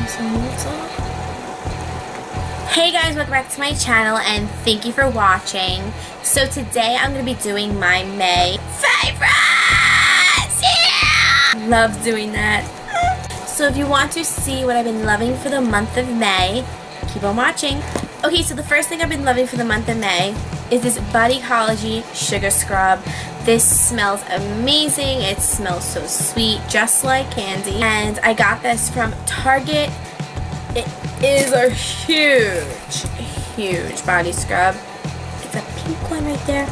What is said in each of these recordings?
Hey guys, welcome back to my channel and thank you for watching. So today I'm going to be doing my May favorites! Yeah! Love doing that. So if you want to see what I've been loving for the month of May, keep on watching. Okay, so the first thing I've been loving for the month of May is this Bodycology Sugar Scrub. This smells amazing. It smells so sweet, just like candy. And I got this from Target. It is a huge body scrub. It's a pink one right there.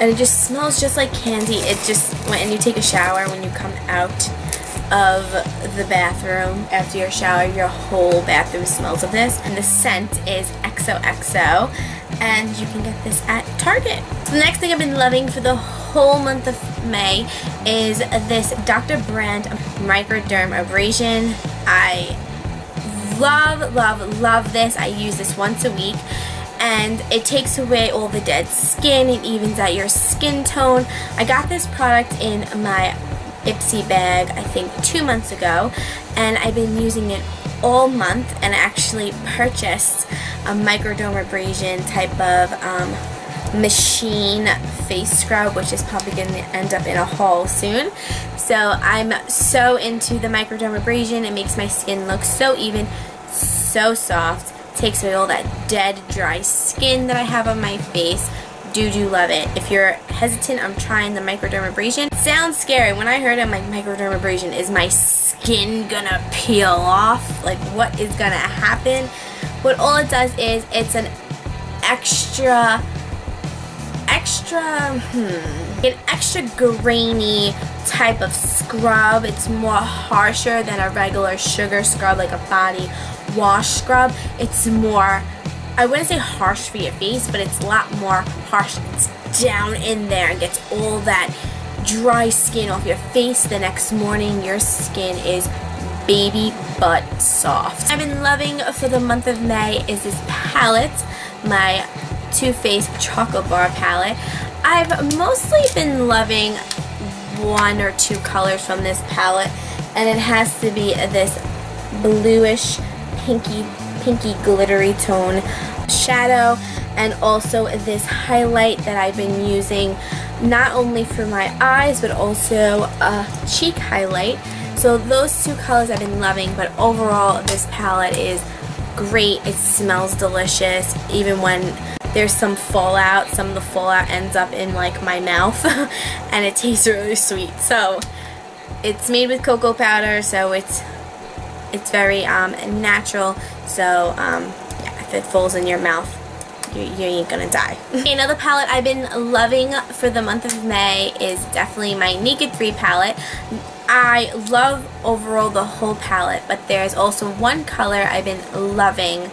And it just smells just like candy. It just, when you take a shower, when you come out of the bathroom after your shower, your whole bathroom smells of this. And the scent is XOXO. And you can get this at Target. So the next thing I've been loving for the whole month of May is this Dr. Brand Microderm Abrasion. I love this. I use this once a week and it takes away all the dead skin. It evens out your skin tone. I got this product in my Ipsy bag I think 2 months ago and I've been using it all month, and I actually purchased a microdermabrasion type of machine face scrub, which is probably going to end up in a haul soon. So I'm so into the microdermabrasion. It makes my skin look so even, so soft. Takes away all that dead, dry skin that I have on my face. Do love it. If you're hesitant on trying the microdermabrasion, it sounds scary. When I heard it, my microdermabrasion, is my skin gonna peel off? Like, what is gonna happen? What all it does is it's an extra grainy type of scrub. It's more harsher than a regular sugar scrub, like a body wash scrub. It's more, I wouldn't say harsh for your face, but it's a lot more harsh. It's down in there and gets all that dry skin off your face. The next morning your skin is baby butt soft. I've been loving for the month of May is this palette, my Too Faced Chocolate Bar palette. I've mostly been loving 1 or 2 colors from this palette, and it has to be this bluish pinky glittery tone shadow, and also this highlight that I've been using not only for my eyes but also a cheek highlight. So those 2 colors I've been loving, but overall this palette is great. It smells delicious. Even when there's some fallout, some of the fallout ends up in like my mouth and it tastes really sweet. So it's made with cocoa powder, so it's very natural. So yeah, if it falls in your mouth, you ain't gonna die. Another palette I've been loving for the month of May is definitely my Naked 3 palette. I love overall the whole palette, but there's also one color I've been loving,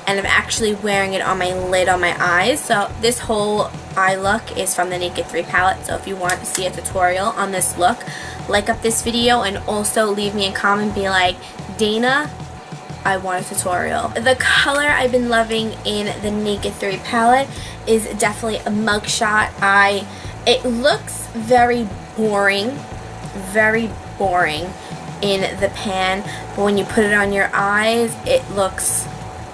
and I'm actually wearing it on my lid on my eyes. So this whole eye look is from the Naked 3 palette. So if you want to see a tutorial on this look, like up this video and also leave me a comment and be like, Dana, I want a tutorial. The color I've been loving in the Naked 3 palette is definitely a Mugshot. It looks very boring in the pan, but when you put it on your eyes, it looks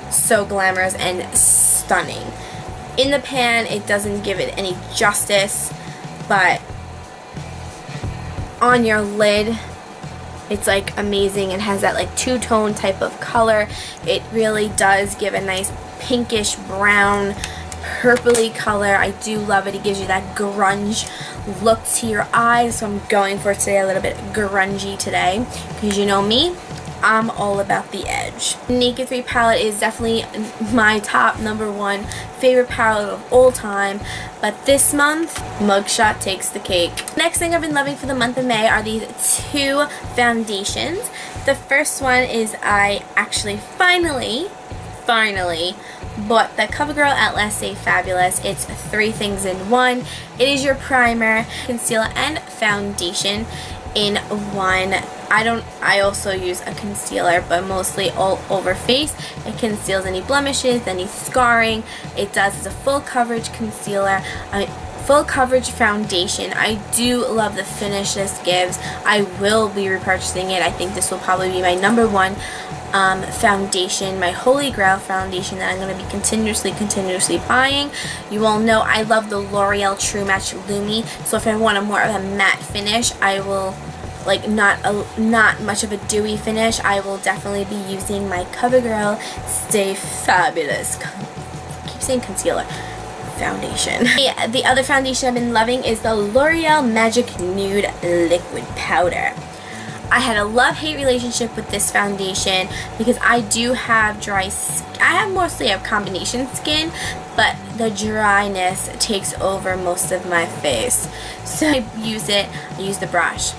so glamorous and stunning. In the pan, it doesn't give it any justice, but on your lid, it's like amazing. It has that like two-tone type of color. It really does give a nice pinkish brown purpley color. I do love it. It gives you that grunge look to your eyes, so I'm going for today a little bit grungy today, because you know me, I'm all about the edge. Naked 3 palette is definitely my top #1 favorite palette of all time, but this month, Mugshot takes the cake. Next thing I've been loving for the month of May are these 2 foundations. The first one is I actually finally bought the CoverGirl at Let's Say Fabulous. It's 3 things in 1. It is your primer, concealer, and foundation in 1. I also use a concealer, but mostly all over face. It conceals any blemishes, any scarring. It does. It's a full coverage concealer, full coverage foundation. I do love the finish this gives. I will be repurchasing it. I think this will probably be my #1 foundation, my holy grail foundation that I'm going to be continuously buying. You all know I love the L'Oreal True Match Lumi, so if I want a more of a matte finish, I will, like, not much of a dewy finish, I will definitely be using my CoverGirl Stay Fabulous, I keep saying concealer, foundation. The other foundation I've been loving is the L'Oreal Magic Nude Liquid Powder. I had a love-hate relationship with this foundation because I do have dry skin. I mostly have combination skin, but the dryness takes over most of my face. So I use the brush.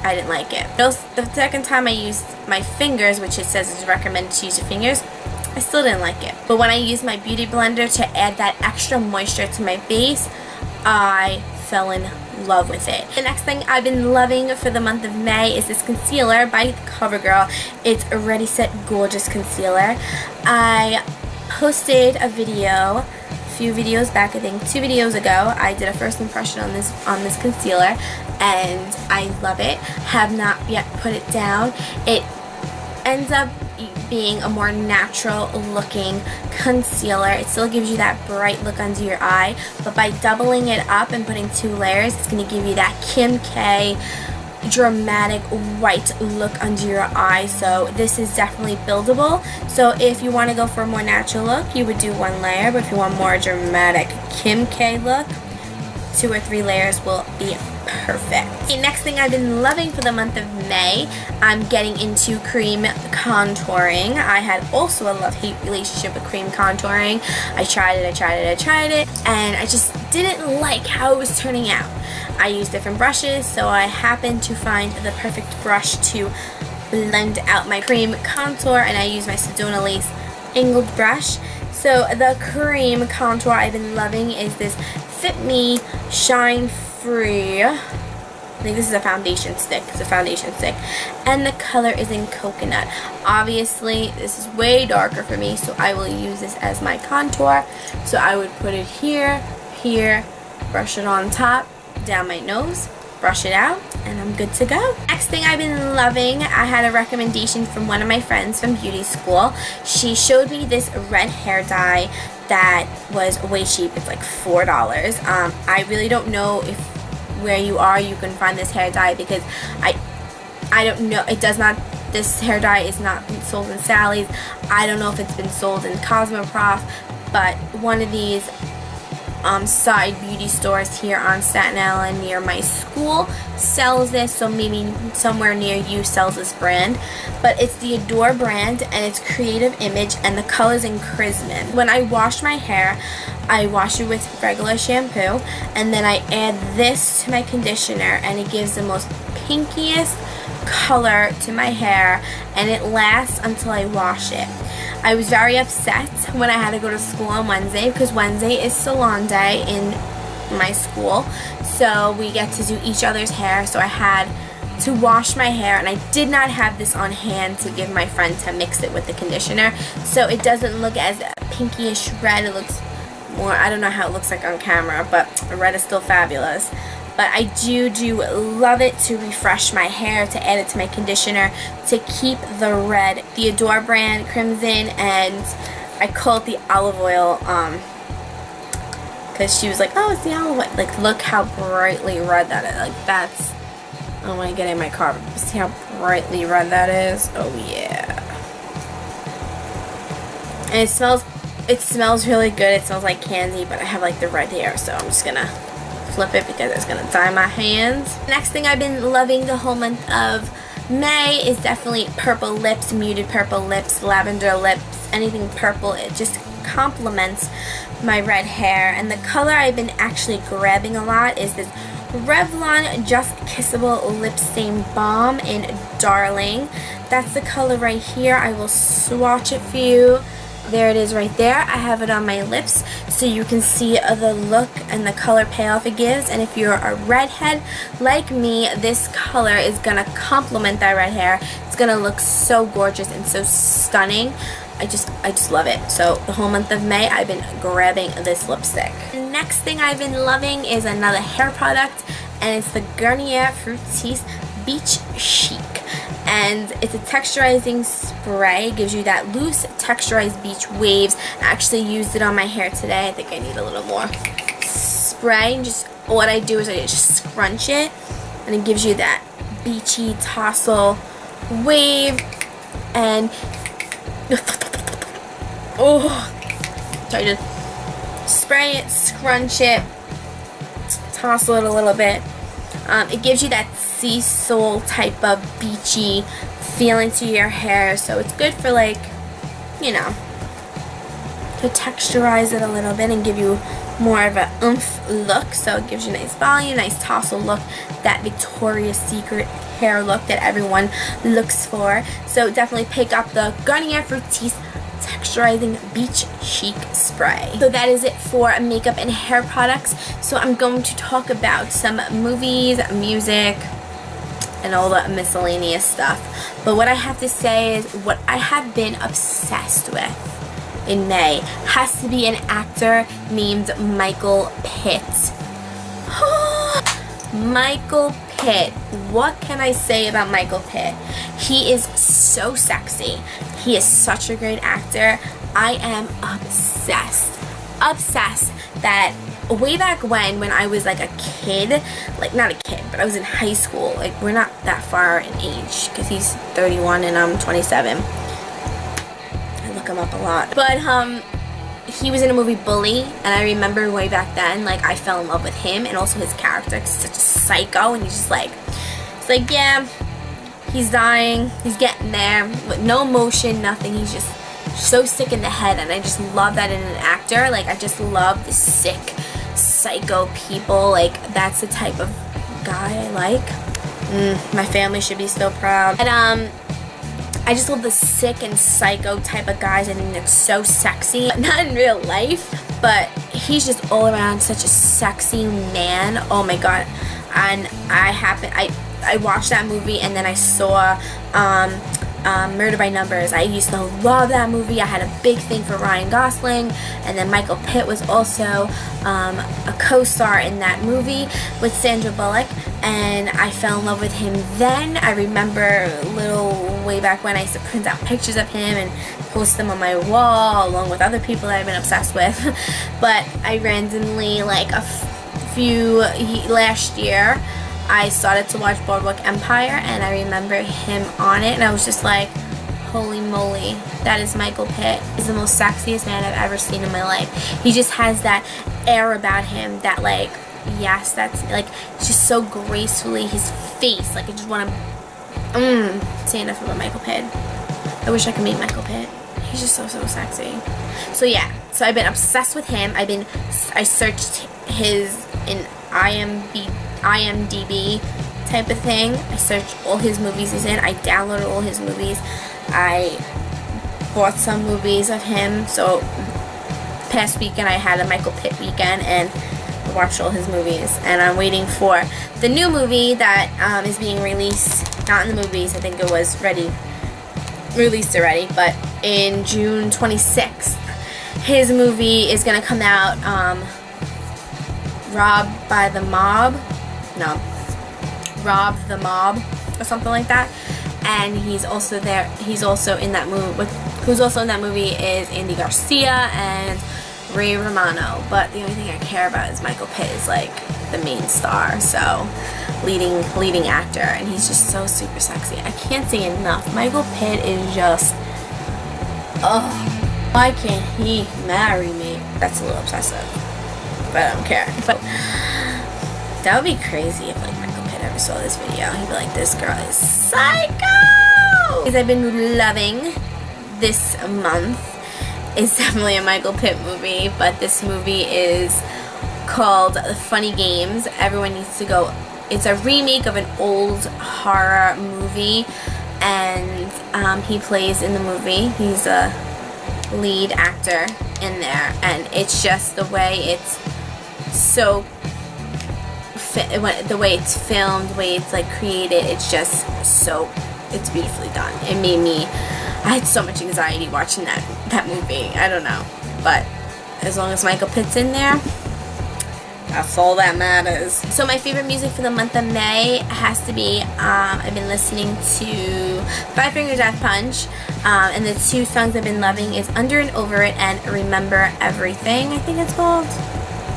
I didn't like it. The second time I used my fingers, which it says is recommended to use your fingers, I still didn't like it. But when I used my beauty blender to add that extra moisture to my base, I fell in love with it. The next thing I've been loving for the month of May is this concealer by CoverGirl. It's a Ready Set Gorgeous concealer. I posted a video a few videos back, I think 2 videos ago. I did a first impression on this concealer and I love it. Have not yet put it down. It ends up being a more natural looking concealer. It still gives you that bright look under your eye, but by doubling it up and putting 2 layers, it's going to give you that Kim K dramatic white look under your eye. So this is definitely buildable. So if you want to go for a more natural look, you would do 1 layer, but if you want more dramatic Kim K look, 2 or 3 layers will be perfect. The next thing I've been loving for the month of May, I'm getting into cream contouring. I had also a love-hate relationship with cream contouring. I tried it, and I just didn't like how it was turning out. I used different brushes, so I happened to find the perfect brush to blend out my cream contour, and I used my Sedona Lace angled brush. So the cream contour I've been loving is this Fit Me Shine Free. I think this is a foundation stick. It's a foundation stick. And the color is in coconut. Obviously, this is way darker for me, so I will use this as my contour. So I would put it here, brush it on top, down my nose, brush it out, and I'm good to go. Next thing I've been loving, I had a recommendation from one of my friends from beauty school. She showed me this red hair dye that was way cheap. It's like $4. I really don't know if where you are you can find this hair dye, because I don't know, this hair dye is not sold in Sally's. I don't know if it's been sold in Cosmoprof, but one of these side beauty stores here on Staten Island near my school sells this, so maybe somewhere near you sells this brand. But it's the Adore brand, and it's Creative Image, and the color's in Chrisman. When I wash my hair, I wash it with regular shampoo, and then I add this to my conditioner, and it gives the most pinkiest color to my hair, and it lasts until I wash it. I was very upset when I had to go to school on Wednesday, because Wednesday is salon day in my school, so we get to do each other's hair. So I had to wash my hair, and I did not have this on hand to give my friend to mix it with the conditioner, so it doesn't look as pinkyish red. It looks more, I don't know how it looks like on camera, but the red is still fabulous. But I do love it to refresh my hair, to add it to my conditioner, to keep the red. The Adore brand, Crimson, and I call it the olive oil, because she was like, oh, it's the olive oil. Like, look how brightly red that is. Like, that's, I don't want to get in my car, but see how brightly red that is? Oh, yeah. And it smells really good. It smells like candy, but I have, like, the red hair, so I'm just going to flip it because it's going to dye my hands. Next thing I've been loving the whole month of May is definitely purple lips, muted purple lips, lavender lips, anything purple. It just complements my red hair. And the color I've been actually grabbing a lot is this Revlon Just Kissable Lip Stain Balm in Darling. That's the color right here. I will swatch it for you. There it is right there. I have it on my lips so you can see the look and the color payoff it gives. And if you're a redhead like me, this color is going to complement that red hair. It's going to look so gorgeous and so stunning. I just love it. So the whole month of May, I've been grabbing this lipstick. The next thing I've been loving is another hair product, and it's the Garnier Fructis Beach Chic. and it's a texturizing spray. It gives you that loose texturized beach waves. I actually used it on my hair today. I think I need a little more spray. And just what I do is I just scrunch it, and it gives you that beachy tassel wave. And oh, so I just spray it, scrunch it, tossle it a little bit. It gives you that sea salt type of beachy feeling to your hair, so it's good for, like, you know, to texturize it a little bit and give you more of a oomph look. So it gives you a nice volume, nice tassel look, that Victoria's Secret hair look that everyone looks for. So definitely pick up the Garnier Fructis Texturizing Beach Chic Spray. So that is it for makeup and hair products. So I'm going to talk about some movies, music, and all the miscellaneous stuff. But what I have to say is what I have been obsessed with in May has to be an actor named Michael Pitt. Michael Pitt. What can I say about Michael Pitt? He is so sexy. He is such a great actor. I am obsessed. Obsessed that way back when I was like a kid, like not a kid, but I was in high school. Like, we're not that far in age because he's 31 and I'm 27. I look him up a lot. But he was in a movie Bully, and I remember way back then, like, I fell in love with him and also his character. He's such a psycho, and he's just like, it's like, yeah, he's dying, he's getting there with no emotion, nothing. He's just so sick in the head, and I just love that in an actor. Like, I just love the sick, psycho people. Like, that's the type of guy I like. My family should be so proud. And I just love the sick and psycho type of guys. I think that's so sexy. Not in real life, but he's just all around such a sexy man. Oh my god. And I watched that movie, and then I saw Murder by Numbers. I used to love that movie. I had a big thing for Ryan Gosling, and then Michael Pitt was also a co-star in that movie with Sandra Bullock, and I fell in love with him then. I remember a little way back when I used to print out pictures of him and post them on my wall along with other people that I've been obsessed with. But I randomly, like last year, I started to watch Boardwalk Empire, and I remember him on it, and I was just like, holy moly, that is Michael Pitt. He's the most sexiest man I've ever seen in my life. He just has that air about him that, like, yes, that's, like, it's just so gracefully, his face, like, I just want to, say enough about Michael Pitt. I wish I could meet Michael Pitt. He's just so sexy. So yeah, so I've been obsessed with him. I searched his in IMDb type of thing. I searched all his movies he's in. I downloaded all his movies. I bought some movies of him. So past weekend I had a Michael Pitt weekend, and I watched all his movies. And I'm waiting for the new movie that is being released. Not in the movies. I think it was released already, but in June 26th, his movie is gonna come out. Rob the Mob, or something like that. And he's also there. He's also in that movie. Who's also in that movie is Andy Garcia and Ray Romano. But the only thing I care about is Michael Pitt is, like, the main star. So leading actor, and he's just so super sexy. I can't say enough. Michael Pitt is just, why can't he marry me? That's a little obsessive, but I don't care. But that would be crazy if, like, Michael Pitt ever saw this video. He'd be like, this girl is psycho! Because I've been loving this month is definitely a Michael Pitt movie, but this movie is called The Funny Games. Everyone needs to go. It's a remake of an old horror movie, and he plays in the movie. He's a lead actor in there, and it's just the way it's so the way it's filmed, the way it's, like, created, it's just so, it's beautifully done. It made me, I had so much anxiety watching that movie. I don't know, but as long as Michael Pitt's in there, that's all that matters. So my favorite music for the month of May has to be, I've been listening to Five Finger Death Punch. And the two songs I've been loving is Under and Over It and Remember Everything, I think it's called.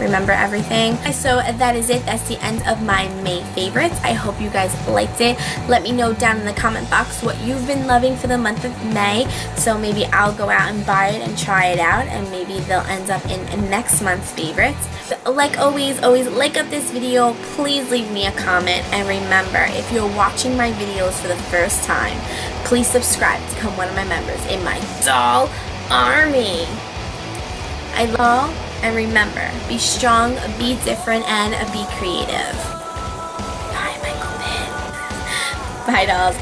Remember Everything. So that is it. That's the end of my May favorites. I hope you guys liked it. Let me know down in the comment box what you've been loving for the month of May. So maybe I'll go out and buy it and try it out, and maybe they'll end up in next month's favorites. Like always like up this video. Please leave me a comment, and remember, if you're watching my videos for the first time, please subscribe to become one of my members in my doll army. I love. And remember, be strong, be different, and be creative. Bye, Michael Pitt. Bye, dolls.